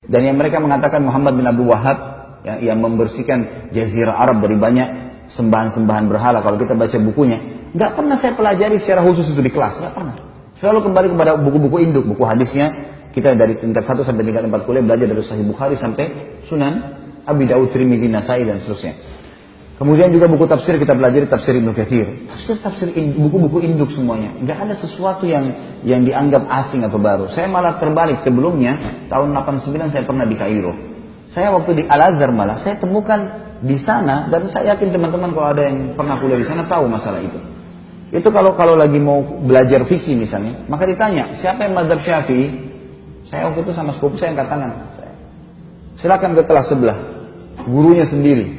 Dan yang mereka mengatakan Muhammad bin Abdul Wahab yang membersihkan Jazirah Arab dari banyak sembahan-sembahan berhala. Kalau kita baca bukunya, nggak pernah saya pelajari secara khusus itu di kelas, nggak pernah. Selalu kembali kepada buku-buku induk, buku hadisnya. Kita dari tingkat 1 sampai tingkat 4 kuliah belajar dari Sahih Bukhari sampai Sunan Abi Daud, Tirmidzi, Nasai dan seterusnya. Kemudian juga buku tafsir kita pelajari tafsir Ibnu Katsir. Tafsir buku-buku induk semuanya. Nggak ada sesuatu yang dianggap asing atau baru. Saya malah terbalik, sebelumnya tahun 89 saya pernah di Kairo. Saya waktu di Al-Azhar malah saya temukan di sana, dan saya yakin teman-teman kalau ada yang pernah kuliah di sana tahu masalah itu. Itu kalau lagi mau belajar fikih misalnya, maka ditanya, siapa yang mazhab Syafi'i? Saya waktu itu sama sepupu saya angkat tangan. Silakan ke kelas sebelah. Gurunya sendiri.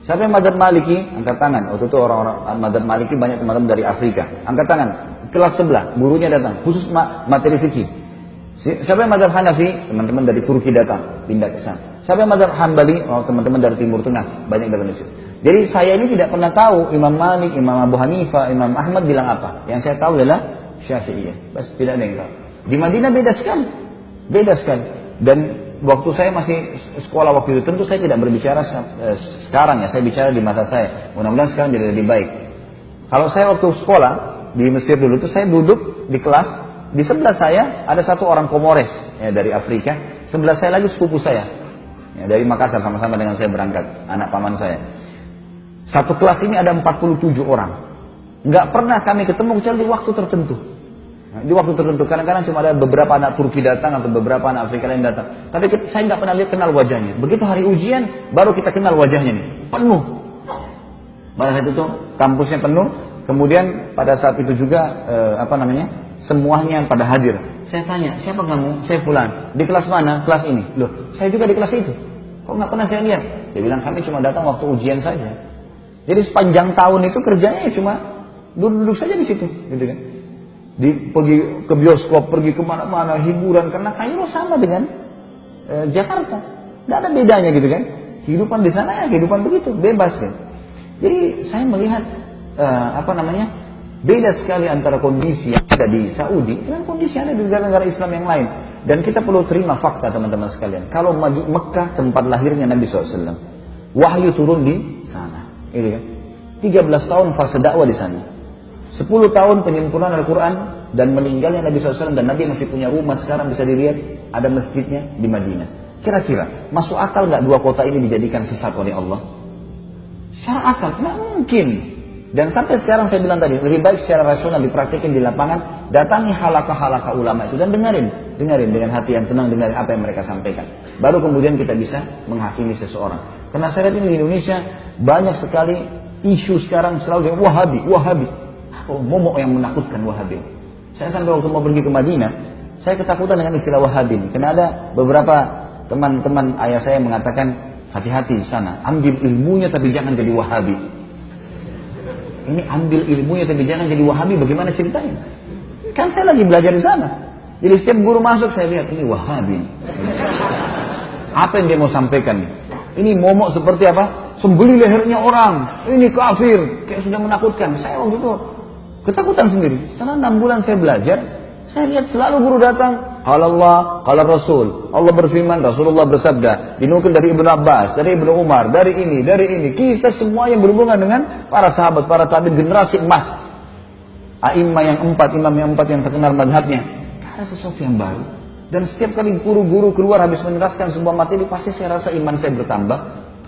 Siapa yang mazhab Maliki? Angkat tangan. Waktu itu orang-orang mazhab Maliki banyak teman-teman dari Afrika. Angkat tangan. Kelas sebelah, gurunya datang. Khusus materi fikih. Siapa yang mazhab Hanafi? Teman-teman dari Turki datang, pindah ke sana. Siapa yang mazhab Hambali? Oh, teman-teman dari Timur Tengah, banyak dari Mesir. Jadi saya ini tidak pernah tahu Imam Malik, Imam Abu Hanifah, Imam Ahmad bilang apa. Yang saya tahu adalah Syafi'iyah. Bas, tidak ada yang tahu. Di Madinah beda sekali. Beda sekali. Dan waktu saya masih sekolah waktu itu, tentu saya tidak berbicara sekarang ya, saya bicara di masa saya. Mudah-mudahan sekarang jadi lebih baik. Kalau saya waktu sekolah di Mesir dulu itu, saya duduk di kelas, di sebelah saya ada satu orang Komores ya, dari Afrika, sebelah saya lagi sepupu saya ya, dari Makassar, sama-sama dengan saya berangkat, anak paman saya. Satu kelas ini ada 47 orang. Nggak pernah kami ketemu kecuali di waktu tertentu. Di waktu tertentu, kadang-kadang cuma ada beberapa anak Turki datang atau beberapa anak Afrika lain datang. Tapi saya nggak pernah lihat kenal wajahnya. Begitu hari ujian, baru kita kenal wajahnya nih. Penuh. Pada saat itu kampusnya penuh. Kemudian pada saat itu juga semuanya pada hadir. Saya tanya, siapa kamu? Saya Fulan. Di kelas mana? Kelas ini. Loh, saya juga di kelas itu. Kok nggak pernah saya lihat? Dia bilang kami cuma datang waktu ujian saja. Jadi sepanjang tahun itu kerjanya cuma duduk-duduk saja di situ, gitu kan? Pergi ke bioskop, pergi kemana-mana, hiburan, karena Kairo sama dengan Jakarta, tidak ada bedanya gitu kan. Kehidupan di sana ya kehidupan begitu, bebas kan. Jadi saya melihat beda sekali antara kondisi yang ada di Saudi dengan kondisi yang ada di negara-negara Islam yang lain. Dan kita perlu terima fakta teman-teman sekalian. Kalau Mekah tempat lahirnya Nabi SAW, wahyu turun di sana, gitu kan. 13 tahun fase dakwah di sana. 10 tahun penyempurnaan Al-Quran dan meninggalnya Nabi SAW, dan Nabi masih punya rumah sekarang bisa dilihat, ada masjidnya di Madinah. Kira-kira masuk akal nggak dua kota ini dijadikan sesat oleh Allah? Secara akal nggak mungkin. Dan sampai sekarang saya bilang tadi, lebih baik secara rasional dipraktikkan di lapangan, datangi halakah-halakah ulama itu dan dengerin dengan hati yang tenang, dengerin apa yang mereka sampaikan. Baru kemudian kita bisa menghakimi seseorang. Karena saya lihat ini di Indonesia banyak sekali isu sekarang selalu dengan Wahabi. Momok yang menakutkan Wahabi. Saya sampai waktu mau pergi ke Madinah, saya ketakutan dengan istilah Wahabi. Karena ada beberapa teman-teman ayah saya mengatakan, hati-hati di sana, ambil ilmunya tapi jangan jadi Wahabi. Ini ambil ilmunya tapi jangan jadi Wahabi, bagaimana ceritanya? Kan saya lagi belajar di sana. Jadi setiap guru masuk saya lihat, ini Wahabi. Apa yang dia mau sampaikan nih? Ini momok seperti apa? Sembeli lehernya orang, ini kafir, kayak sudah menakutkan. Saya waktu itu ketakutan sendiri. Setelah 6 bulan saya belajar, saya lihat selalu guru datang, qala Allah, qala Rasul. Allah berfirman, Rasulullah bersabda, dinukil dari Ibnu Abbas, dari Ibnu Umar, dari ini. Kisah semua yang berhubungan dengan para sahabat, para tabi'in, generasi emas. A'immah yang 4, imam yang 4 yang terkenal madhabnya. Karena sesuatu yang baru. Dan setiap kali guru-guru keluar habis meneraskan sebuah materi, pasti saya rasa iman saya bertambah.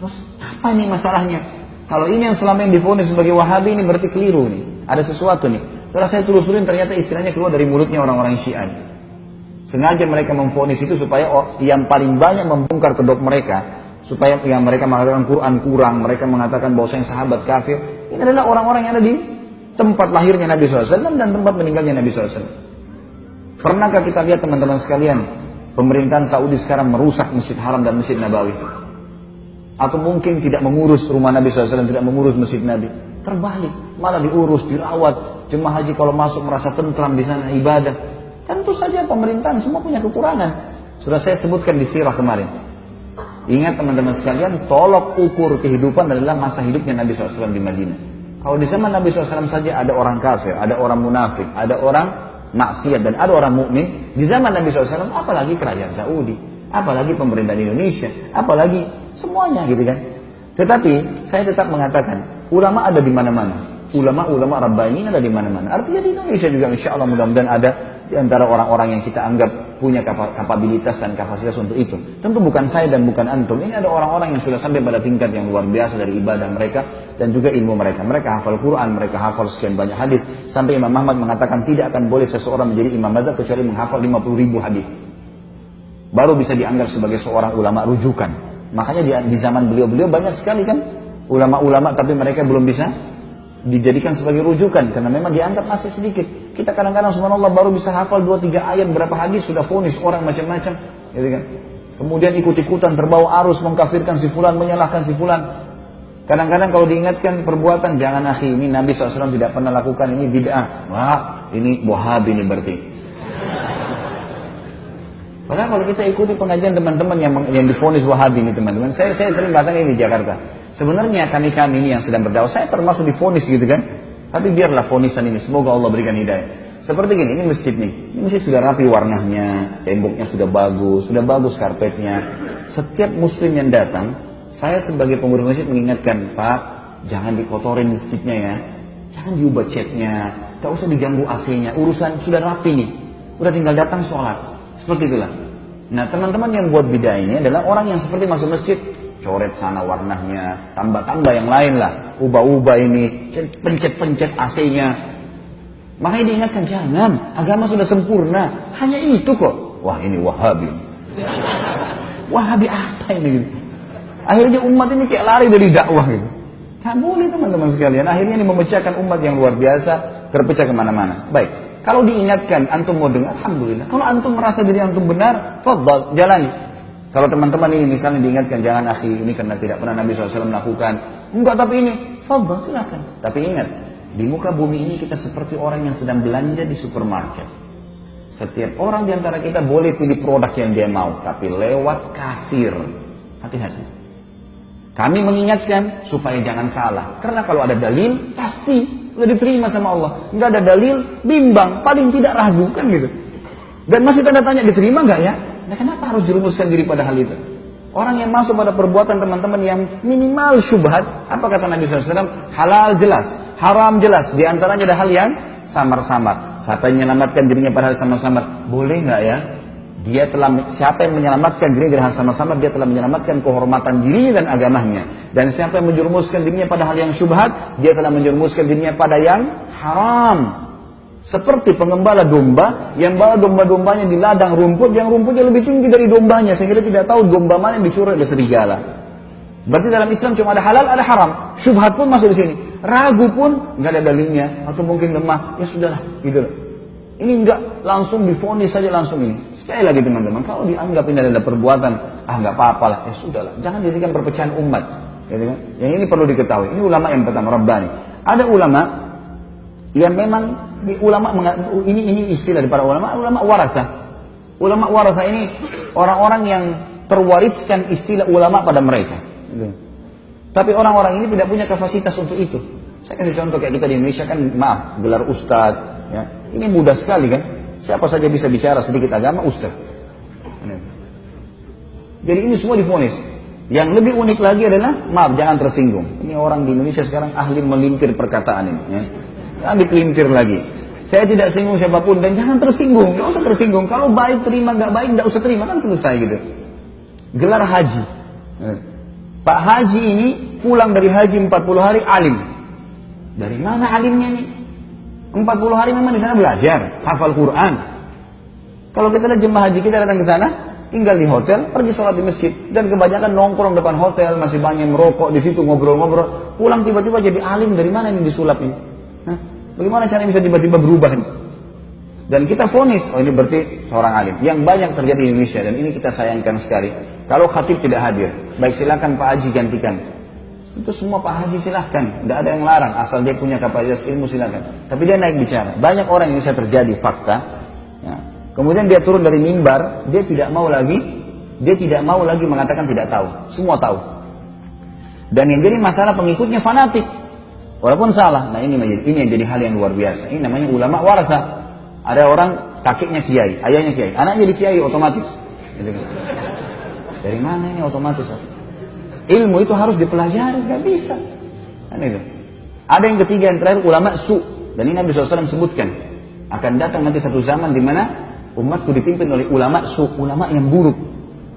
Terus apa nih masalahnya? Kalau ini yang selama yang divonis sebagai Wahabi, ini berarti keliru nih. Ada sesuatu nih. Setelah saya telusurin, ternyata istilahnya keluar dari mulutnya orang-orang Syiah. Sengaja mereka memvonis itu supaya yang paling banyak membongkar kedok mereka, supaya yang mereka mengatakan Quran kurang, mereka mengatakan bahwasanya sahabat kafir. Ini adalah orang-orang yang ada di tempat lahirnya Nabi SAW dan tempat meninggalnya Nabi SAW. Pernahkah kita lihat teman-teman sekalian, pemerintahan Saudi sekarang merusak Masjid Haram dan Masjid Nabawi? Atau mungkin tidak mengurus rumah Nabi SAW, tidak mengurus Masjid Nabi? Terbalik, malah diurus, dirawat. Jemaah haji kalau masuk merasa tentram di sana ibadah. Tentu saja pemerintahan semua punya kekurangan. Sudah saya sebutkan di sirah kemarin. Ingat teman-teman sekalian, tolok ukur kehidupan adalah masa hidupnya Nabi SAW di Madinah. Kalau di zaman Nabi SAW saja ada orang kafir, ada orang munafik, ada orang maksiat dan ada orang mukmin, di zaman Nabi SAW apalagi kerajaan Saudi. apalagi pemerintahan Indonesia, apalagi semuanya gitu kan. Tetapi saya tetap mengatakan ulama ada di mana-mana. Ulama-ulama Rabbani ada di mana-mana. Artinya di Indonesia juga insya Allah mudah-mudahan ada di antara orang-orang yang kita anggap punya kapabilitas dan kapasitas untuk itu. Tentu bukan saya dan bukan antum. Ini ada orang-orang yang sudah sampai pada tingkat yang luar biasa dari ibadah mereka dan juga ilmu mereka. Mereka hafal Quran, mereka hafal sekian banyak hadis. Sampai Imam Ahmad mengatakan tidak akan boleh seseorang menjadi imam mazhab kecuali menghafal 50.000 hadis. Baru bisa dianggap sebagai seorang ulama rujukan. Makanya di zaman beliau-beliau banyak sekali kan ulama-ulama tapi mereka belum bisa dijadikan sebagai rujukan karena memang dianggap masih sedikit. Kita kadang-kadang subhanallah baru bisa hafal 2-3 ayat berapa hadis sudah vonis orang macam-macam, gitu kan. Kemudian ikut-ikutan terbawa arus mengkafirkan si fulan, menyalahkan si fulan. Kadang-kadang kalau diingatkan perbuatan, jangan akhi, ini Nabi SAW tidak pernah lakukan, ini bid'ah. Wah, ini Wahabi ini berarti. Padahal kalau kita ikuti pengajian teman-teman yang divonis Wahabi ini teman-teman, saya sering bahasanya ini di Jakarta. Sebenarnya kami ini yang sedang berdakwah, saya termasuk divonis gitu kan. Tapi biarlah vonisan ini, semoga Allah berikan hidayah. Seperti gini, ini masjid nih. Ini masjid sudah rapi warnanya, temboknya sudah bagus karpetnya. Setiap muslim yang datang, saya sebagai pengurus masjid mengingatkan, Pak, jangan dikotorin masjidnya ya. Jangan diubah catnya, tak usah diganggu AC-nya. Urusan sudah rapi nih, udah tinggal datang sholat. Seperti itulah. Nah, teman-teman yang buat bid'ah ini adalah orang yang seperti masuk masjid, coret sana warnanya, tambah-tambah yang lain lah, ubah-ubah ini, pencet-pencet AC-nya. Makanya diingatkan, jangan, agama sudah sempurna, hanya itu kok. Wah, ini Wahabi. Wahabi apa ini? Akhirnya umat ini kayak lari dari dakwah gitu. Tak boleh teman-teman sekalian, akhirnya ini memecahkan umat yang luar biasa, terpecah kemana-mana. Baik. Kalau diingatkan, antum mau dengar, alhamdulillah. Kalau antum merasa diri antum benar, fadhal, jalani. Kalau teman-teman ini misalnya diingatkan, jangan akhi, ini karena tidak pernah Nabi SAW melakukan. Enggak, tapi ini, fadhal, silakan. Tapi ingat, di muka bumi ini kita seperti orang yang sedang belanja di supermarket. Setiap orang di antara kita boleh pilih produk yang dia mau, tapi lewat kasir. Hati-hati. Kami mengingatkan supaya jangan salah. Karena kalau ada dalil, pasti sudah diterima sama Allah. Enggak ada dalil, bimbang, paling tidak ragu kan gitu. Dan masih tanda tanya, diterima enggak ya? Nah, kenapa harus jerumuskan diri pada hal itu? Orang yang masuk pada perbuatan teman-teman yang minimal syubhat, apa kata Nabi SAW? Halal jelas, haram jelas. Di antaranya ada hal yang samar-samar. Siapa yang menyelamatkan dirinya pada hal samar-samar? Boleh enggak ya? Siapa yang menyelamatkan dirinya dari hal samar-samar, dia telah menyelamatkan kehormatan dirinya dan agamanya. Dan siapa yang menjerumuskan dirinya pada hal yang syubhat, dia telah menjerumuskan dirinya pada yang haram. Seperti pengembala domba yang bawa domba-dombanya di ladang rumput, yang rumputnya lebih tinggi dari dombanya, sehingga dia tidak tahu domba mana yang dicuri oleh serigala. Berarti dalam Islam cuma ada halal, ada haram. Syubhat pun masuk di sini. Ragu pun nggak ada dalilnya, atau mungkin lemah, ya sudahlah, gitu loh. Ini enggak langsung divonis saja langsung ini. Sekali lagi teman-teman, kalau dianggap ini adalah perbuatan, nggak apa-apa lah, ya sudahlah. Jangan jadikan perpecahan umat. Gitu kan? Yang ini perlu diketahui. Ini ulama yang pertama, Rabbani. Ada ulama yang memang ini istilah dari para ulama waratha. Ulama waratha ini orang-orang yang terwariskan istilah ulama pada mereka. Gitu. Tapi orang-orang ini tidak punya kapasitas untuk itu. Saya kasih contoh kayak kita di Indonesia kan, maaf, gelar ustadz. Ya, ini mudah sekali kan. Siapa saja bisa bicara sedikit agama, ustaz. Jadi ini semua divonis. Yang lebih unik lagi adalah, maaf jangan tersinggung. Ini orang di Indonesia sekarang ahli melintir perkataan ini. Ya. Jangan dipelintir lagi. Saya tidak singgung siapapun dan jangan tersinggung. Nggak usah tersinggung. Kalau baik terima, nggak baik nggak usah terima, kan selesai gitu. Gelar haji. Pak Haji ini pulang dari haji 40 hari alim. Dari mana alimnya nih? 40 hari memang di sana belajar, hafal Quran. Kalau kita lihat jemaah haji kita datang ke sana, tinggal di hotel, pergi sholat di masjid, dan kebanyakan nongkrong depan hotel, masih banyak merokok di situ, ngobrol-ngobrol. Pulang tiba-tiba jadi alim, dari mana ini disulap ini? Hah? Bagaimana caranya bisa tiba-tiba berubah ini? Dan kita vonis, oh ini berarti seorang alim. Yang banyak terjadi di Indonesia, dan ini kita sayangkan sekali. Kalau khatib tidak hadir, baik silakan Pak Haji gantikan. Itu semua Pak Haji silahkan, tidak ada yang larang, asal dia punya kapasitas ilmu silahkan. Tapi dia naik bicara. Banyak orang yang bisa terjadi fakta. Ya. Kemudian dia turun dari mimbar, dia tidak mau lagi mengatakan tidak tahu. Semua tahu. Dan yang jadi masalah pengikutnya fanatik, walaupun salah. Nah ini yang jadi hal yang luar biasa. Ini namanya ulama waratha. Ada orang kakeknya kiai, ayahnya kiai, anaknya jadi kiai otomatis. Gitu. Dari mana ini otomatis? Ilmu itu harus dipelajari, gak bisa. Kan itu. Ada yang ketiga, yang terakhir, ulama su. Dan ini Nabi SAW sebutkan, akan datang nanti satu zaman di mana umatku dipimpin oleh ulama su, ulama yang buruk.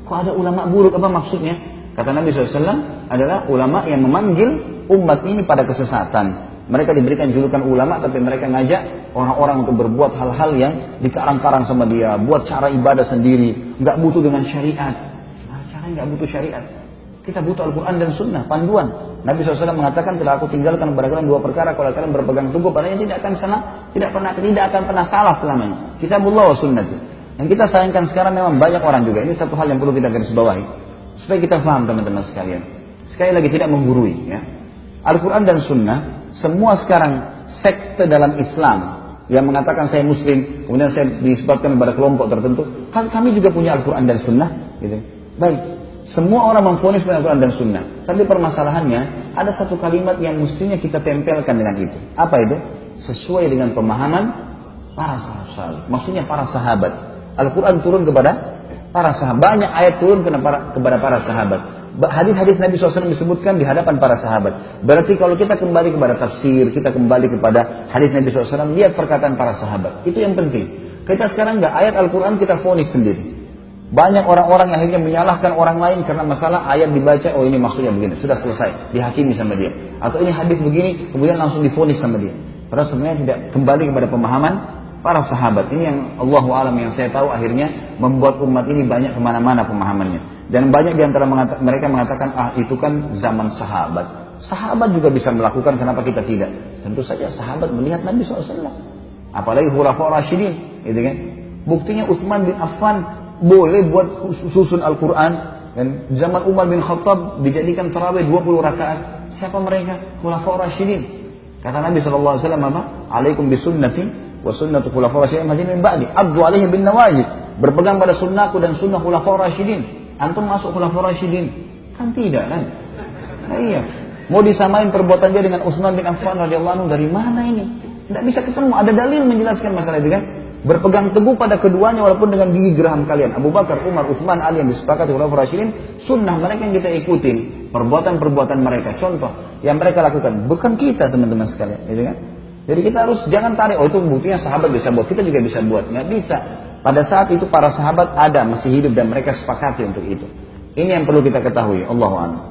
Kok ada ulama buruk, apa maksudnya? Kata Nabi SAW adalah ulama yang memanggil umat ini pada kesesatan. Mereka diberikan julukan ulama, tapi mereka ngajak orang-orang untuk berbuat hal-hal yang dikarang-karang sama dia, buat cara ibadah sendiri, nggak butuh dengan syariat. Nah, caranya nggak butuh syariat. Kita butuh Al-Quran dan Sunnah, panduan. Nabi SAW mengatakan, telah aku tinggalkan kepada kalian dua perkara, kalau kalian berpegang teguh padanya tidak akan pernah salah selamanya. Kitabullah wa sunnati. Yang kita sayangkan sekarang memang banyak orang juga. Ini satu hal yang perlu kita garis bawahi, supaya kita paham teman-teman sekalian. Sekali lagi tidak menggurui, ya. Al-Quran dan Sunnah, semua sekarang sekte dalam Islam yang mengatakan saya Muslim, kemudian saya disebabkan kepada kelompok tertentu, kan kami juga punya Al-Quran dan Sunnah, gitu. Baik, semua orang memvonis punya Al-Quran dan Sunnah, tapi permasalahannya ada satu kalimat yang mestinya kita tempelkan dengan itu. Apa itu? Sesuai dengan pemahaman para sahabat. Maksudnya para sahabat. Al-Quran turun kepada para sahabat. Banyak ayat turun kepada para sahabat. Hadis-hadis Nabi SAW disebutkan di hadapan para sahabat. Berarti kalau kita kembali kepada tafsir, kita kembali kepada hadis Nabi SAW, lihat perkataan para sahabat. Itu yang penting. Kita sekarang nggak ayat Al-Quran kita vonis sendiri. Banyak orang-orang yang akhirnya menyalahkan orang lain karena masalah ayat dibaca, oh ini maksudnya begini, sudah selesai, dihakimi sama dia. Atau ini hadis begini, kemudian langsung divonis sama dia. Padahal sebenarnya tidak kembali kepada pemahaman para sahabat. Ini yang Allahu a'lam, yang saya tahu akhirnya membuat umat ini banyak kemana-mana pemahamannya. Dan banyak di antara mereka mengatakan, itu kan zaman sahabat. Sahabat juga bisa melakukan, kenapa kita tidak? Tentu saja sahabat melihat Nabi SAW. Apalagi Khulafaur Rasyidin, gitu kan? Buktinya Utsman bin Affan boleh buat susun Al-Quran. Dan zaman Umar bin Khattab dijadikan tarawih 20 rakaat. Siapa mereka? Khulafaur Rasyidin. Kata Nabi SAW apa? Alaikum bisunnati wa sunnatu khulafaur rasyidin min ba'di. Addu alaihi bin nawajib. Berpegang pada sunnahku dan sunnah khulafaur rasyidin. Antum masuk khulafaur rasyidin? Kan tidak kan? Nah, iya. Mau disamain perbuatan dia dengan Utsman bin Affan radhiyallahu anhu, dari mana ini? Tidak bisa ketemu. Ada dalil menjelaskan masalah itu kan? Berpegang teguh pada keduanya walaupun dengan gigi geraham kalian. Abu Bakar, Umar, Utsman, Ali yang disepakati khulafaur rasyidin, sunnah mereka yang kita ikutin. Perbuatan-perbuatan mereka, contoh yang mereka lakukan, bukan kita teman-teman sekalian, gitu kan? Jadi kita harus jangan tarik, oh itu buktinya sahabat bisa buat, kita juga bisa buat. Nggak bisa. Pada saat itu para sahabat ada, masih hidup dan mereka sepakati untuk itu. Ini yang perlu kita ketahui. Allahu a'lam.